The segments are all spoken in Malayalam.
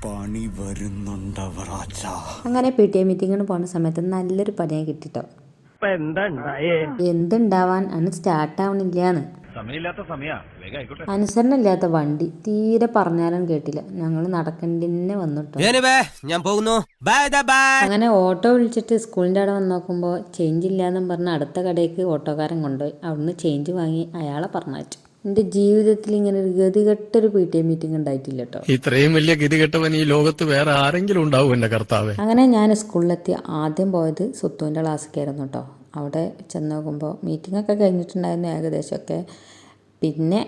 പണി വരുന്നുണ്ടവറാച്ച. അങ്ങനെ PTA മീറ്റിങ്ങിന് പോകുന്ന സമയത്ത് നല്ലൊരു പണിയെ കിട്ടിട്ടോ. എന്തുണ്ടാവാൻ അന്ന് സ്റ്റാർട്ടാവണില്ലാന്ന്. അനുസരണയില്ലാത്ത വണ്ടി തീരെ പറഞ്ഞാലും കേട്ടില്ല. ഞങ്ങൾ നടക്കണ്ടിന്നെ വന്നിട്ടോ. ഞാൻ പോകുന്നു. അങ്ങനെ ഓട്ടോ വിളിച്ചിട്ട് സ്കൂളിൻ്റെ അവിടെ വന്ന് നോക്കുമ്പോൾ ചേഞ്ച് ഇല്ലാന്നും പറഞ്ഞ് അടുത്ത കടയ്ക്ക് ഓട്ടോക്കാരൻ കൊണ്ടുപോയി. അവിടുന്ന് ചേഞ്ച് വാങ്ങി അയാളെ പറഞ്ഞയച്ചു. എൻ്റെ ജീവിതത്തിൽ ഇങ്ങനെ ഒരു ഗതികെട്ടൊരു PTA മീറ്റിംഗ് ഉണ്ടായിട്ടില്ല കേട്ടോ. ഇത്രയും വലിയ ഗതികെട്ടവൻ ഈ ലോകത്ത് വേറെ ആരെങ്കിലും ഉണ്ടാവും എൻ്റെ കർത്താവേ. അങ്ങനെ ഞാൻ സ്കൂളിലെത്തി. ആദ്യം പോയത് സുത്തുവിൻ്റെ ക്ലാസ്സിലേക്കായിരുന്നു കേട്ടോ. അവിടെ ചെന്ന് നോക്കുമ്പോൾ മീറ്റിങ്ങൊക്കെ കഴിഞ്ഞിട്ടുണ്ടായിരുന്നു ഏകദേശമൊക്കെ. പിന്നെ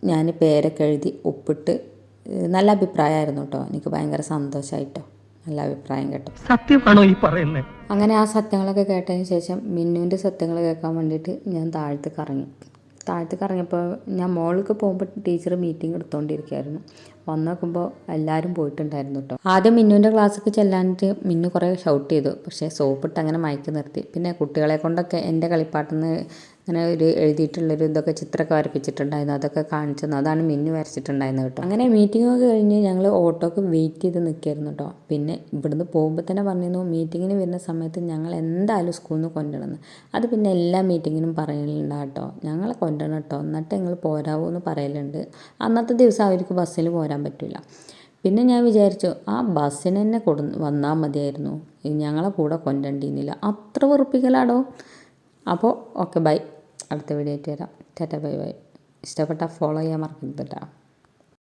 ഞാൻ പേരൊക്കെ എഴുതി ഒപ്പിട്ട്. നല്ല അഭിപ്രായമായിരുന്നു കേട്ടോ. എനിക്ക് ഭയങ്കര സന്തോഷമായിട്ടോ. നല്ല അഭിപ്രായം കേട്ടോ. സത്യമാണോ ഈ പറയുന്നത്? അങ്ങനെ ആ സത്യങ്ങളൊക്കെ കേട്ടതിന് ശേഷം മിന്നുവിൻ്റെ സത്യങ്ങൾ കേൾക്കാൻ വേണ്ടിയിട്ട് ഞാൻ താഴത്തേക്ക് ഇറങ്ങിയപ്പോൾ ഞാൻ മോൾക്ക് പോകുമ്പോൾ ടീച്ചർ മീറ്റിംഗ് എടുത്തുകൊണ്ടിരിക്കുകയായിരുന്നു. വന്ന് നോക്കുമ്പോൾ എല്ലാവരും പോയിട്ടുണ്ടായിരുന്നു കേട്ടോ. ആദ്യം മിന്നുവിൻ്റെ ക്ലാസ്സിലേക്ക് ചെല്ലാനിട്ട് മിന്നു കുറേ ഷൗട്ട് ചെയ്തു. പക്ഷേ സോപ്പിട്ട് അങ്ങനെ മയക്കി നിർത്തി. പിന്നെ കുട്ടികളെ കൊണ്ടൊക്കെ എൻ്റെ കളിപ്പാട്ടെന്ന് അങ്ങനെ ഒരു എഴുതിയിട്ടുള്ളൊരു ഇതൊക്കെ ചിത്രമൊക്കെ വരപ്പിച്ചിട്ടുണ്ടായിരുന്നു. അതൊക്കെ കാണിച്ചു തന്നു. അതാണ് മിന്നു വരച്ചിട്ടുണ്ടായിരുന്നത് കേട്ടോ. അങ്ങനെ മീറ്റിങ്ങൊക്കെ കഴിഞ്ഞ് ഞങ്ങൾ ഓട്ടോക്ക് വെയിറ്റ് ചെയ്ത് നിൽക്കുകയായിരുന്നു കേട്ടോ. പിന്നെ ഇവിടുന്ന് പോകുമ്പോൾ തന്നെ പറഞ്ഞിരുന്നു മീറ്റിങ്ങിന് വരുന്ന സമയത്ത് ഞങ്ങൾ എന്തായാലും സ്കൂളിൽ നിന്ന് കൊണ്ടുവരണം. അത് പിന്നെ എല്ലാ മീറ്റിങ്ങിനും പറയലുണ്ട് കേട്ടോ. ഞങ്ങളെ കൊണ്ടുവരണം കേട്ടോ, എന്നിട്ട് ഞങ്ങൾ പോരാവോ എന്ന് പറയലുണ്ട്. അന്നത്തെ ദിവസം അവർക്ക് ബസ്സിൽ പോരാൻ പറ്റില്ല. പിന്നെ ഞാൻ വിചാരിച്ചു ആ ബസ്സിന് തന്നെ വന്നാൽ മതിയായിരുന്നു, ഞങ്ങളെ കൂടെ കൊണ്ടുവരണ്ടിയിരുന്നില്ല. അത്ര വെറുപ്പിക്കലാടോ. അപ്പോൾ ഓക്കെ, ബൈ. അടുത്ത വീഡിയോ ആയിട്ട് വരാം. Tata bye bye. ഇഷ്ടപ്പെട്ടാൽ ഫോളോ ചെയ്യാൻ മറക്കരുത് കേട്ടോ.